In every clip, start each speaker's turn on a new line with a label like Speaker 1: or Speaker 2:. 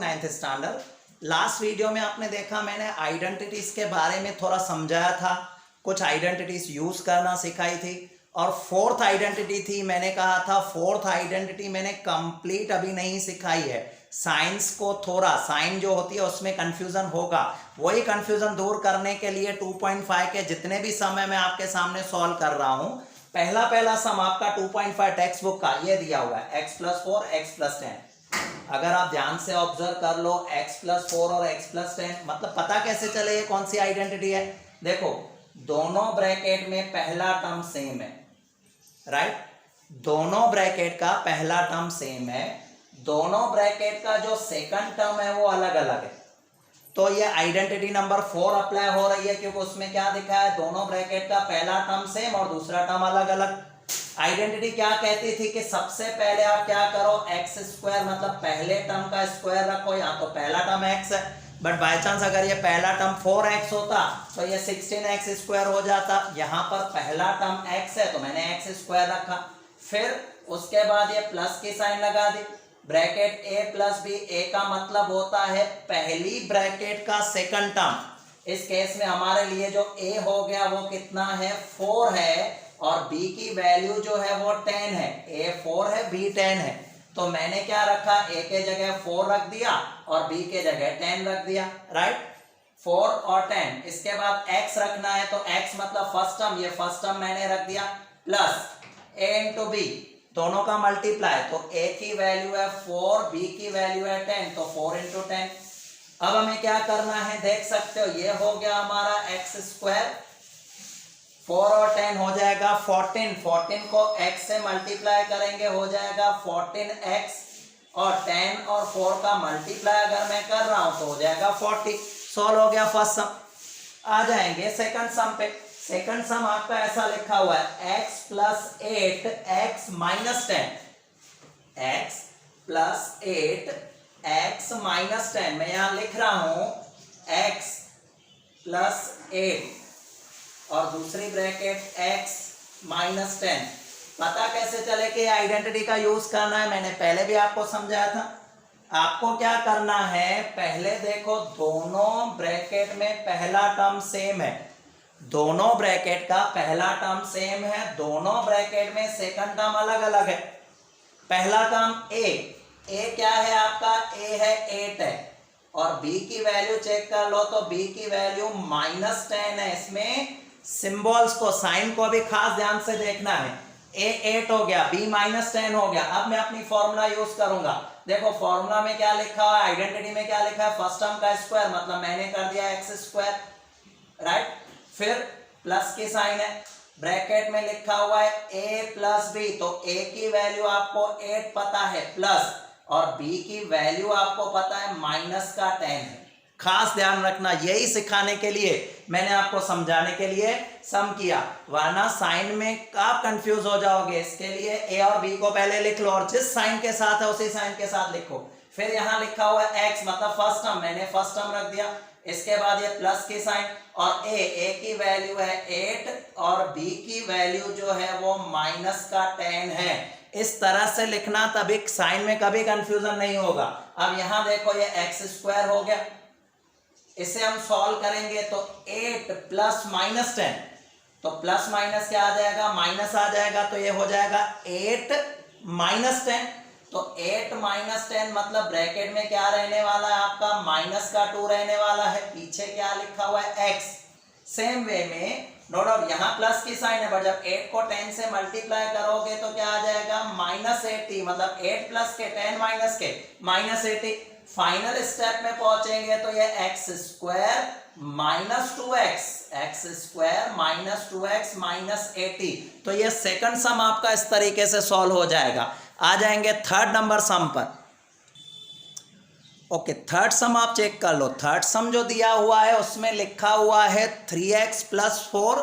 Speaker 1: 9th standard. Last video में आपने देखा मैंने आइडेंटिटीज के बारे में थोड़ा समझाया था, कुछ आइडेंटिटीज यूज करना सिखाई थी। और फोर्थ आइडेंटिटी थी, मैंने कहा था फोर्थ आइडेंटिटी मैंने कंप्लीट अभी नहीं सिखाई है। साइंस को थोड़ा, साइन जो होती है उसमें कंफ्यूजन होगा, वही कंफ्यूजन दूर करने के लिए 2.5 के जितने भी समय मैं आपके सामने सॉल्व कर रहा हूं, पहला सम आपका 2.5 टेक्स्ट बुक का ये दिया हुआ है x+4 x+10। अगर आप ध्यान से ऑब्जर्व कर लो x+4 और x+10, मतलब पता कैसे चले ये कौन सी आइडेंटिटी है। देखो दोनों ब्रैकेट में पहला टर्म सेम है, राइट, दोनों ब्रैकेट का पहला टर्म सेम है, दोनों ब्रैकेट का जो सेकंड टर्म है वो अलग अलग है। तो ये आइडेंटिटी नंबर 4 अप्लाई हो रही है, क्योंकि उसमें क्या दिखा है, दोनों ब्रैकेट का पहला टर्म सेम और दूसरा टर्म अलग अलग। आइडेंटिटी क्या कहती थी कि सबसे पहले आप क्या करो, x² मतलब पहले टर्म का स्क्वायर रखो, यहाँ तो पहला टर्म x है, बट बाय चांस अगर ये पहला टर्म 4x होता तो ये 16x² हो जाता। यहाँ पर पहला टर्म x है तो मैंने x² रखा, फिर उसके बाद ये प्लस की साइन लगा दी, ब्रैकेट a+b, a का मतलब होता है पहली ब्रैकेट का सेकंड टर्म। इस केस में हमारे लिए जो a हो गया वो कितना है, 4 है, और b की वैल्यू जो है वो 10 है। a 4 है, b 10 है, तो मैंने क्या रखा, a के जगह 4 रख दिया और b के जगह 10 रख दिया, राइट, 4 और 10। इसके बाद x रखना है, तो x मतलब फर्स्ट टर्म, ये फर्स्ट टर्म मैंने रख दिया, प्लस a इंटू b, दोनों का मल्टीप्लाई, तो a की वैल्यू है 4, b की वैल्यू है 10, तो 4 इंटू 10। अब हमें क्या करना है, देख सकते हो ये हो गया हमारा x², 4 और 10 हो जाएगा 14, 14 को x से मल्टीप्लाई करेंगे हो जाएगा 14x, और 10 और 4 का मल्टीप्लाई अगर मैं कर रहा हूं तो हो जाएगा 40। सॉल्व हो गया फर्स्ट सम। आ जाएंगे सेकंड सम पे। सेकंड सम आपका ऐसा लिखा हुआ है x+8 x-10, x+8 x-10, मैं यहां लिख रहा हूं x+8 और दूसरी ब्रैकेट x-10। पता कैसे चले कि आइडेंटिटी का यूज करना है, मैंने पहले भी आपको समझाया था। आपको क्या करना है, पहले देखो दोनों ब्रैकेट में पहला टर्म सेम है, दोनों ब्रैकेट का पहला टर्म सेम है, दोनों ब्रैकेट में सेकंड टर्म अलग अलग है। पहला टर्म a क्या है आपका, a है 8 है, और b की वैल्यू चेक कर लो तो b की वैल्यू -10 है। इसमें सिंबल्स को, साइन को भी खास ध्यान से देखना है। a 8 हो गया, b -10 हो गया। अब मैं अपनी फॉर्मूला यूज करूंगा। देखो फॉर्मूला में क्या लिखा हुआ है, आइडेंटिटी में क्या लिखा है, फर्स्ट टर्म का स्क्वायर, मतलब मैंने कर दिया x², राइट, फिर प्लस की साइन है, ब्रैकेट में लिखा हुआ है a+b, तो a की वैल्यू आपको 8 पता है प्लस, और b की वैल्यू आपको पता है -10 है। खास ध्यान रखना, यही सिखाने के लिए मैंने आपको समझाने के लिए सम किया, वरना साइन में आप कंफ्यूज हो जाओगे। इसके लिए a और b को पहले लिख लो और जिस साइन के साथ है उसी साइन के साथ लिखो। फिर यहाँ लिखा हुआ है x मतलब फर्स्ट टर्म, मैंने फर्स्ट टर्म रख दिया, इसके बाद ये प्लस की साइन, और a की वैल्यू है 8 और b की वैल्यू जो है वो -10 है। इस तरह से लिखना, तभी साइन में कभी कंफ्यूजन नहीं होगा। अब यहां देखो ये x² हो गया, इसे हम सॉल्व करेंगे तो 8 प्लस -10, तो प्लस माइनस क्या आ जाएगा, माइनस आ जाएगा, तो ये हो जाएगा 8 -10, तो 8 -10 मतलब ब्रैकेट में क्या रहने वाला है आपका, -2 रहने वाला है। पीछे क्या लिखा हुआ है, x। सेम वे में नो डाउट यहाँ प्लस की साइन है, बट जब 8 को 10 से मल्टीप्लाई करोगे तो क्या आ जाएगा, -80, मतलब 8 प्लस के 10 माइनस के -80। फाइनल स्टेप में पहुंचेंगे तो ये x² -2x, x² -2x -80, तो ये सेकंड सम आपका इस तरीके से सॉल्व हो जाएगा। आ जाएंगे थर्ड नंबर सम पर। ओके, थर्ड सम आप चेक कर लो। थर्ड सम जो दिया हुआ है उसमें लिखा हुआ है 3x + 4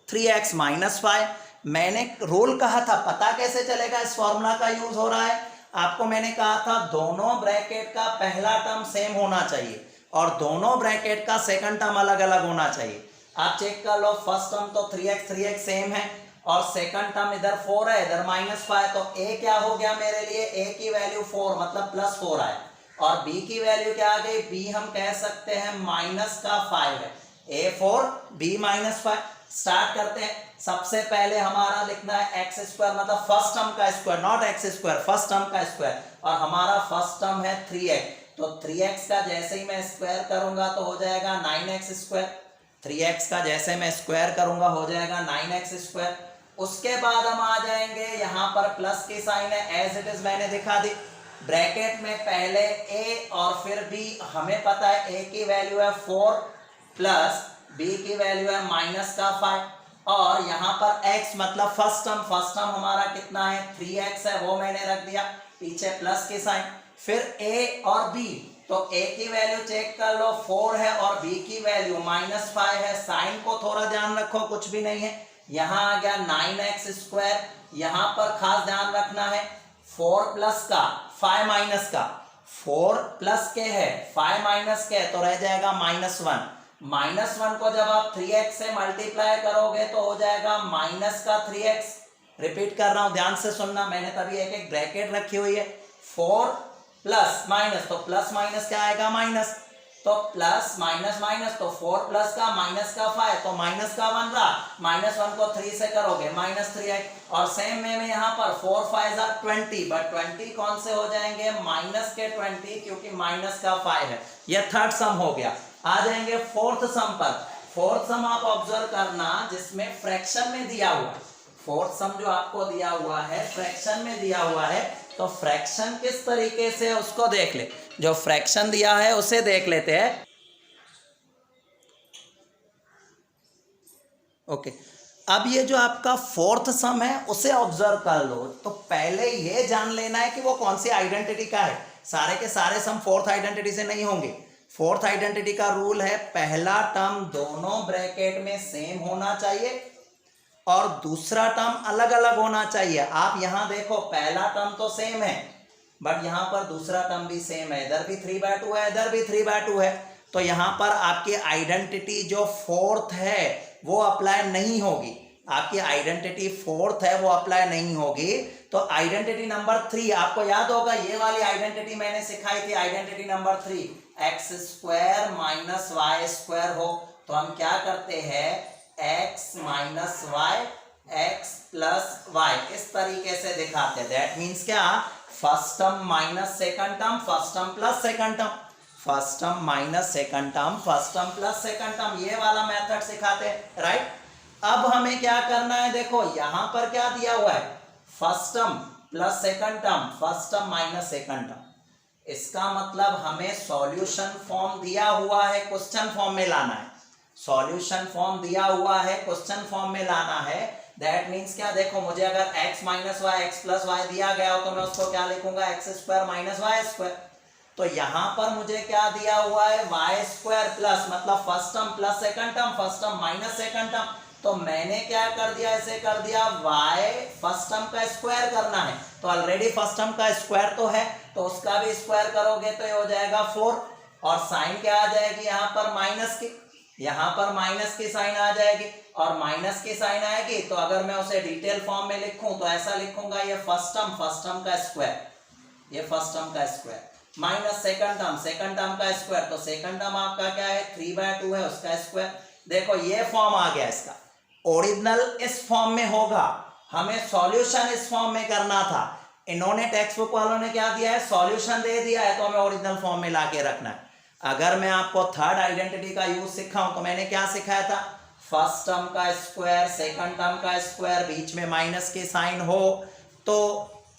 Speaker 1: 3x - 5। मैंने रूल कहा था, पता कैसे चलेगा, इस फॉर्मूला का यूज हो रहा है। आपको मैंने कहा था दोनों ब्रैकेट का पहला टर्म सेम होना चाहिए और दोनों ब्रैकेट का सेकंड टर्म अलग अलग होना चाहिए। आप चेक कर लो, फर्स्ट टर्म तो 3x सेम है, और सेकंड टर्म इधर 4 है, इधर -5, तो a क्या हो गया मेरे लिए, a की वैल्यू 4 मतलब +4 आए, और b की वैल्यू क्या आ गई, b हम कह सकते हैं माइनस का 5 है, a4 b माइनस 5। स्टार्ट करते हैं। सबसे पहले हमारा लिखना है एक्स स्क्वायर, मतलब फर्स्ट टर्म का square, not x square, first term का स्क्वायर, और हमारा फर्स्ट टर्म है 3x। तो 3x का जैसे ही मैं स्क्वायर करूंगा तो हो जाएगा 9x स्क्वायर। 3x का जैसे मैं स्क्वायर करूंगा हो जाएगा 9x स्क्वायर। उसके बाद हम आ जाएंगे, यहाँ पर प्लस की साइन है, एज इट इज मैंने दिखा दी। ब्रैकेट में पहले a और फिर b, हमें पता है a की वैल्यू है 4 प्लस b की वैल्यू है माइनस का 5, और यहाँ पर x मतलब फर्स्ट टर्म हमारा कितना है 3x है, वो मैंने रख दिया, पीछे प्लस की साइन। फिर a और b, तो a की वैल्यू चेक कर लो 4 है और b की वैल्यू माइनस 5 है। साइन को थोड़ा ध्यान रखो, कुछ भी नहीं है। यहाँ आ गया 9x स्क्वायर। यहाँ पर खास ध्यान रखना है 4 प्लस का 5 माइनस का, 4 प्लस के है 5 माइनस के है, तो रह जाएगा -1। -1 को जब आप 3x से मल्टीप्लाई करोगे तो हो जाएगा माइनस का 3x। रिपीट कर रहा हूं, ध्यान से सुनना, मैंने तभी एक एक ब्रैकेट रखी हुई है। 4 प्लस माइनस, तो प्लस माइनस क्या आएगा माइनस, तो प्लस माइनस माइनस, तो 4 प्लस का माइनस का 5, तो माइनस का 1 रहा, -1 को 3 से करोगे -3x। और सेम में यहाँ पर 4 5 20, बट 20 कौन से हो जाएंगे माइनस के 20, क्योंकि माइनस का 5 है। यह थर्ड सम हो गया। आ जाएंगे फोर्थ सम पर। फोर्थ सम आप ऑब्जर्व करना, जिसमें फ्रैक्शन में दिया हुआ है। फोर्थ सम जो आपको दिया हुआ है फ्रैक्शन में दिया हुआ है, तो फ्रैक्शन किस तरीके से उसको देख ले। जो फ्रैक्शन दिया है उसे देख लेते हैं। ओके, अब ये जो आपका फोर्थ सम है उसे ऑब्जर्व कर लो। तो पहले ये जान लेना है कि वो कौन सी आइडेंटिटी का है। सारे के सारे सम फोर्थ आइडेंटिटी से नहीं होंगे। फोर्थ आइडेंटिटी का रूल है पहला टर्म दोनों ब्रैकेट में सेम होना चाहिए और दूसरा टर्म अलग अलग होना चाहिए। आप यहां देखो, पहला टर्म तो सेम है, बट यहां पर दूसरा टर्म भी सेम है, इधर भी 3/2 है, इधर भी 3/2 है। तो यहां पर आपकी आइडेंटिटी जो फोर्थ है वो अप्लाई नहीं होगी। आपकी आइडेंटिटी फोर्थ है वो अप्लाई नहीं होगी। तो आइडेंटिटी नंबर 3 आपको याद होगा, ये वाली आइडेंटिटी मैंने सिखाई थी, identity number 3, x square minus y square हो। तो हम क्या करते हैं, x minus y x plus y, इस तरीके से दिखाते हैं। दैट मीन्स क्या, first term minus second term, first term plus second term, first term minus second term, first term plus second term, ये वाला मेथड सिखाते हैं, राइट। अब हमें क्या करना है, देखो यहां पर क्या दिया हुआ है, first term plus second term, first term minus second term. इसका मतलब हमें सॉल्यूशन फॉर्म दिया हुआ है, क्वेश्चन फॉर्म में लाना है। सॉल्यूशन फॉर्म दिया हुआ है, क्वेश्चन फॉर्म में लाना है। दैट मीन्स क्या, देखो मुझे अगर x minus y x plus y दिया गया हो तो मैं उसको क्या लिखूंगा, x square minus y square. तो यहां पर मुझे क्या दिया हुआ है, वाई स्क्वायर प्लस, मतलब first term plus second term, first term minus second term. तो मैंने क्या कर दिया, ऐसे कर दिया, y फर्स्ट टर्म का स्क्वायर करना है, तो ऑलरेडी फर्स्ट टर्म का स्क्वायर तो है, तो उसका भी स्क्वायर करोगे तो ये हो जाएगा 4, और साइन क्या आ जाएगी यहाँ पर माइनस की, यहाँ पर माइनस की साइन आ जाएगी, और माइनस की साइन आएगी तो अगर मैं उसे डिटेल फॉर्म में लिखूं तो ऐसा लिखूंगा, ये फर्स्ट टर्म का स्क्वायर, ये फर्स्ट टर्म का स्क्वायर माइनस सेकंड टर्म का स्क्वायर, तो सेकंड टर्म आपका क्या है 3/2 है, उसका स्क्वायर। देखो ये फॉर्म आ गया इसका। ओरिजिनल इस फॉर्म में होगा, हमें सॉल्यूशन इस फॉर्म में करना था। इन्होंने टेक्स्ट बुक वालों ने क्या दिया है, सॉल्यूशन दे दिया है, तो हमें ओरिजिनल फॉर्म में लाके रखना है। अगर मैं आपको थर्ड आइडेंटिटी का यूज सिखाऊं तो मैंने क्या सिखाया था, फर्स्ट टर्म का स्क्वायर सेकंड टर्म का स्क्वायर, बीच में माइनस की साइन हो तो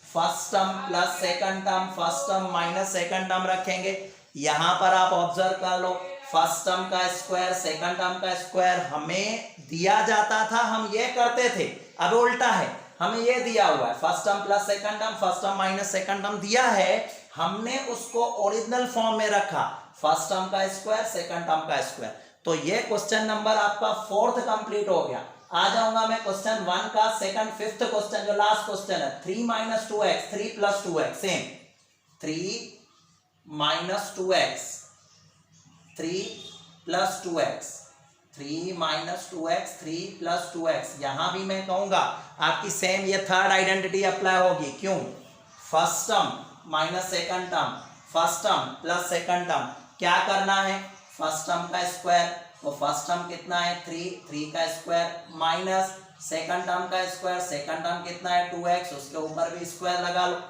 Speaker 1: first term plus second term, first term minus second term रखेंगे। यहां पर आप ऑब्जर्व कर लो, फर्स्ट टर्म का स्क्वायर सेकंड टर्म का स्क्वायर हमें दिया जाता था, हम ये करते थे। अब उल्टा है, हमें ये दिया हुआ है first term plus second term, first term minus second term दिया है, हमने उसको ओरिजिनल फॉर्म में रखा, फर्स्ट टर्म का स्क्वायर सेकंड टर्म का स्क्वायर। तो ये क्वेश्चन नंबर आपका फोर्थ कंप्लीट हो गया। आ जाऊंगा मैं क्वेश्चन 1 का सेकंड फिफ्थ क्वेश्चन, जो लास्ट क्वेश्चन है, 3 - 2x 3 + 2x, same 3 - 2x 3 + 2x 3 - 2x 3 + 2x। यहां भी मैं कहूंगा आपकी सेम ये थर्ड आइडेंटिटी अप्लाई होगी। क्यों, first term minus second term, first term plus second term, क्या करना है, फर्स्ट टर्म का स्क्वायर, तो फर्स्ट टर्म कितना है 3 का स्क्वायर माइनस सेकंड टर्म का स्क्वायर, सेकंड टर्म कितना है 2x, उसके ऊपर भी स्क्वायर लगा लो।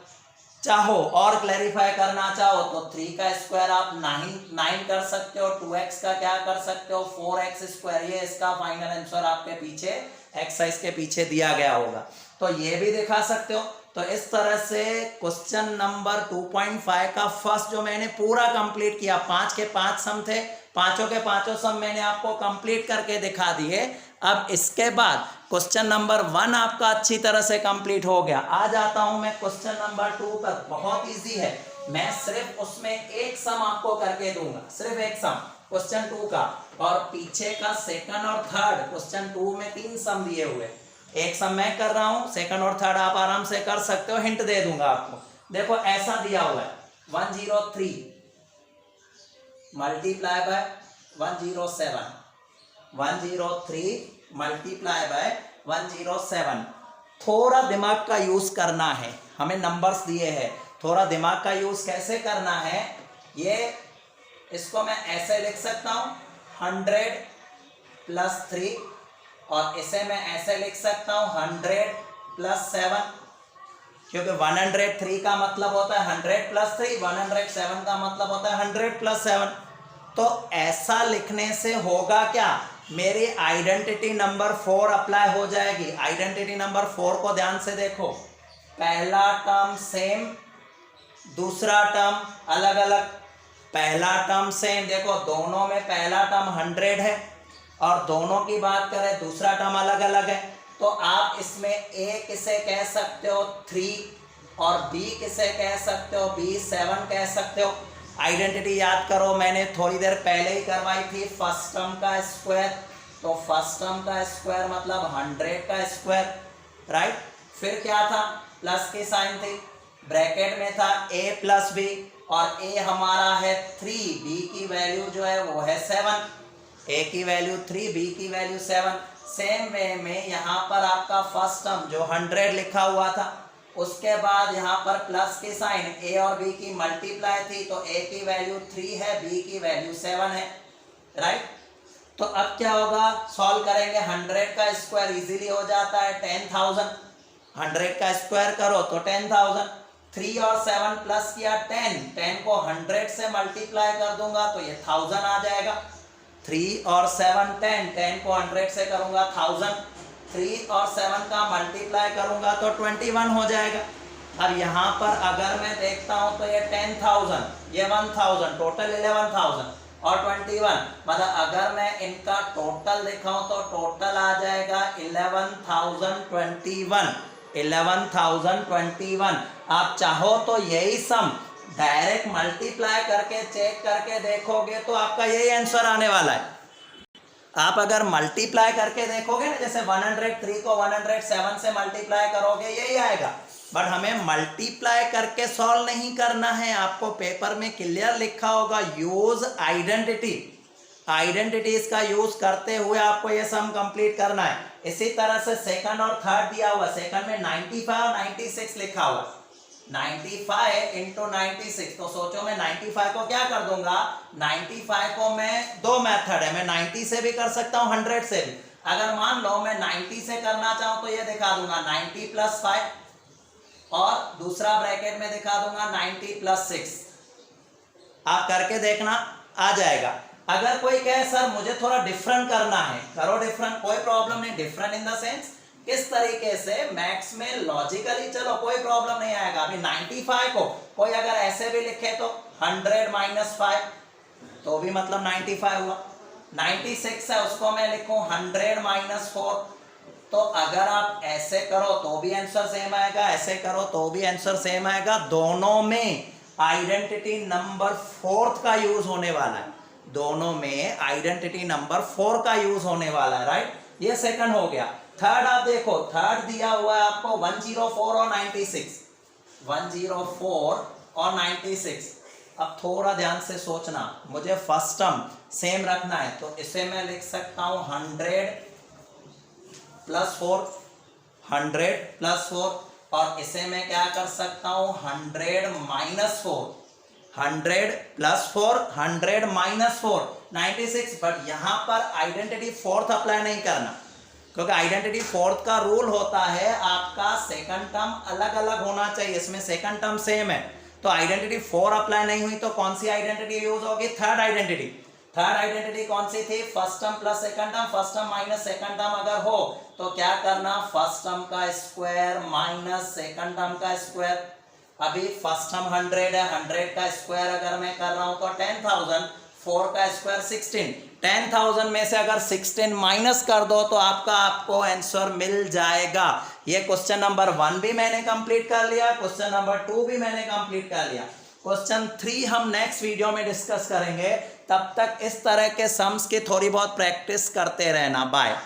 Speaker 1: चाहो और क्लैरिफाई करना चाहो तो 3 का स्क्वायर आप 9 कर सकते हो, 2x का क्या कर सकते हो 4x स्क्वायर, ये इसका फाइनल आंसर आपके पीछे एक्सरसाइज के पीछे दिया गया होगा, तो ये भी दिखा सकते हो। तो इस तरह से क्वेश्चन नंबर 2.5 का फर्स्ट जो मैंने पूरा कंप्लीट किया, 5 के 5 सम थे, पांचों के पांचों सम मैंने आपको कंप्लीट करके दिखा दिए। अब इसके बाद क्वेश्चन नंबर 1 आपका अच्छी तरह से कंप्लीट हो गया। आ जाता हूं मैं क्वेश्चन नंबर 2 पर, बहुत इजी है, मैं सिर्फ उसमें एक सम आपको करके दूंगा, सिर्फ एक सम क्वेश्चन 2 का, और पीछे का सेकंड और थर्ड, क्वेश्चन 2 में 3 सम दिए हुए, एक सम मैं कर रहा हूं, सेकंड और थर्ड आप आराम से कर सकते हो, हिंट दे दूंगा आपको। देखो ऐसा दिया हुआ है 103 मल्टीप्लाई बाय 107, 103 मल्टीप्लाई बाय 107। थोड़ा दिमाग का यूज करना है, हमें नंबर्स दिए हैं, थोड़ा दिमाग का यूज कैसे करना है, ये इसको मैं ऐसे लिख सकता हूं 100 प्लस 3, और इसे मैं ऐसे लिख सकता हूं 100 प्लस 7, क्योंकि 103 का मतलब होता है 100 प्लस 3, 107 का मतलब होता है 100 प्लस 7। तो ऐसा लिखने से होगा क्या, मेरी आइडेंटिटी नंबर 4 अप्लाई हो जाएगी। आइडेंटिटी नंबर 4 को ध्यान से देखो, पहला टर्म सेम, दूसरा टर्म अलग अलग, पहला टर्म सेम, देखो दोनों में पहला टर्म 100 है, और दोनों की बात करें दूसरा टर्म अलग अलग है, तो आप इसमें a किसे कह सकते हो 3, और b किसे कह सकते हो b 7 कह सकते हो। आइडेंटिटी याद करो, मैंने थोड़ी देर पहले ही करवाई थी, फर्स्ट टर्म का स्क्वायर, तो फर्स्ट टर्म का स्क्वायर मतलब 100 का स्क्वायर, राइट। फिर क्या था, प्लस की साइन थी, ब्रैकेट में था a प्लस b, और a हमारा है 3, b की वैल्यू जो है वो है 7, a की वैल्यू 3, b की वैल्यू 7। सेम वे में यहाँ पर आपका फर्स्ट टर्म जो 100 लिखा हुआ था, उसके बाद यहाँ पर प्लस की साइन, a और b की मल्टीप्लाई थी, तो a की वैल्यू 3 है, b की वैल्यू 7 है, राइट। तो अब क्या होगा, सॉल्व करेंगे, 100 का स्क्वायर इजीली हो जाता है 10,000, 100 का स्क्वायर करो तो 10,000, 3 और 7 प्लस किया 10 को 100 से मल्टीप्लाई कर दूंगा तो ये 1000 आ जाएगा, 3 और 7 10 को 100 से करूंगा 1000, 3 और 7 का मल्टीप्लाई करूंगा तो 21 हो जाएगा। अब यहाँ पर अगर मैं देखता हूँ तो ये 10,000, ये 1000, टोटल 11,000 और 21, मतलब अगर मैं इनका टोटल दिखाऊं तो टोटल आ जाएगा 11,021, 11,021। आप चाहो तो यही सम डायरेक्ट मल्टीप्लाई करके चेक करके देखोगे तो आपका यही आंसर आने वाला है। आप अगर मल्टीप्लाई करके देखोगे ना, जैसे 103 को 107 से मल्टीप्लाई करोगे यही आएगा, बट हमें मल्टीप्लाई करके सॉल्व नहीं करना है। आपको पेपर में क्लियर लिखा होगा यूज आइडेंटिटी, आइडेंटिटीज का यूज करते हुए आपको ये सम कंप्लीट करना है। इसी तरह से सेकंड और थर्ड दिया हुआ, सेकंड में 95 और 96 लिखा हुआ, 95 इंटू 96, तो सोचो मैं 95 को क्या कर दूंगा, 95 को मैं, दो मेथड है, मैं 90 से भी कर सकता हूँ 100 से भी। अगर मान लो मैं 90 से करना चाहूँ तो ये दिखा दूंगा 90 प्लस 5, और दूसरा ब्रैकेट में दिखा दूंगा 90 प्लस 6। आप करके देखना, आ जाएगा। अगर कोई कहे सर मुझे थोड़ा डिफरेंट करना है, करो डिफरेंट, कोई प्रॉब्लम नहीं। डिफरेंट इन द सेंस किस तरीके से, मैथ्स में लॉजिकली चलो कोई प्रॉब्लम नहीं आएगा। अभी 95 को कोई अगर ऐसे भी लिखे तो 100 माइनस 5 तो भी मतलब 95 हुआ। 96 है उसको मैं लिखूं 100 माइनस 4, तो अगर आप ऐसे करो तो भी आंसर सेम आएगा, ऐसे करो तो भी आंसर सेम आएगा। दोनों में आइडेंटिटी नंबर 4 का यूज होने वाला है, दोनों में आइडेंटिटी नंबर 4 का यूज होने वाला है, राइट। ये सेकंड हो गया। थर्ड आप देखो, थर्ड दिया हुआ है आपको 104 और 96, 104 और 96। अब थोड़ा ध्यान से सोचना, मुझे फर्स्ट टर्म सेम रखना है, तो इसे मैं लिख सकता हूं 100 प्लस 4, 100 प्लस 4, और इसे मैं क्या कर सकता हूं 100 माइनस 4, 100 प्लस 4, 100 माइनस 4, 96। बट यहाँ पर आइडेंटिटी फोर्थ अप्लाई नहीं करना, क्योंकि आइडेंटिटी फोर्थ का रूल होता है आपका सेकंड टर्म अलग अलग होना चाहिए, इसमें सेकंड टर्म सेम है, तो आइडेंटिटी 4 अप्लाई नहीं हुई, तो कौन सी आइडेंटिटी यूज होगी? Third identity. थर्ड आइडेंटिटी कौन सी थी? First term plus second term, first term minus second term अगर हो तो क्या करना? फर्स्ट टर्म का स्क्वायर माइनस सेकंड टर्म का स्क्वायर। अभी फर्स्ट टर्म 100 है, 100 का स्क्वायर अगर मैं कर रहा हूं तो 10,000, 4 का स्क्वायर 16, 10,000 में से अगर 16 माइनस कर दो तो आपको आंसर मिल जाएगा। ये क्वेश्चन नंबर 1 भी मैंने कंप्लीट कर लिया, क्वेश्चन नंबर 2 भी मैंने कंप्लीट कर लिया। क्वेश्चन 3 हम नेक्स्ट वीडियो में डिस्कस करेंगे। तब तक इस तरह के सम्स की थोड़ी बहुत प्रैक्टिस करते रहना। बाय।